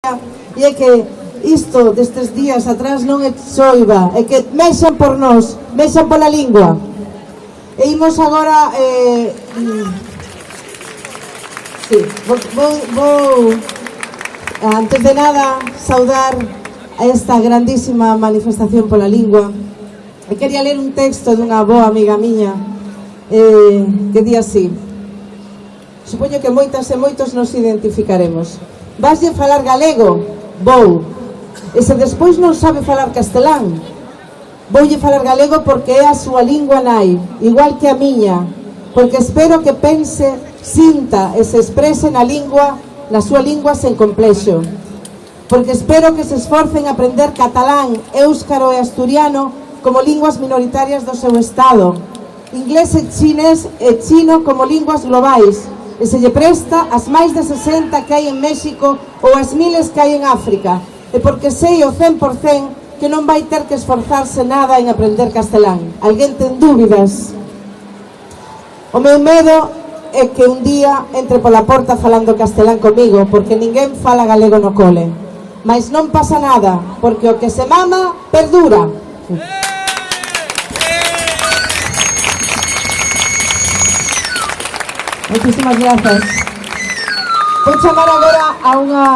E é que isto destes días atrás non é xoiva, é que mexan por nós, mexan pola lingua. E imos agora vou antes de nada saudar a esta grandísima manifestación pola lingua. E quería ler un texto dunha boa amiga miña que di así: supoño que moitas e moitos nos identificaremos. Vaslle falar galego? Vou. E se despois non sabe falar castelán, voulle falar galego porque é a súa lingua nai, igual que a miña, porque espero que pense, sinta e se exprese na súa lingua sen complexo, porque espero que se esforcen a aprender catalán, éuscaro e asturiano como linguas minoritarias do seu estado, inglés e chinés e chino como linguas globais, e se lle presta as máis de 60 que hai en México ou as miles que hai en África, e porque sei o 100% que non vai ter que esforzarse nada en aprender castelán. Alguén ten dúbidas? O meu medo é que un día entre pola porta falando castelán comigo, porque ninguén fala galego no cole. Mais non pasa nada, porque o que se mama perdura. Muchísimas gracias. Vou chamar agora a unha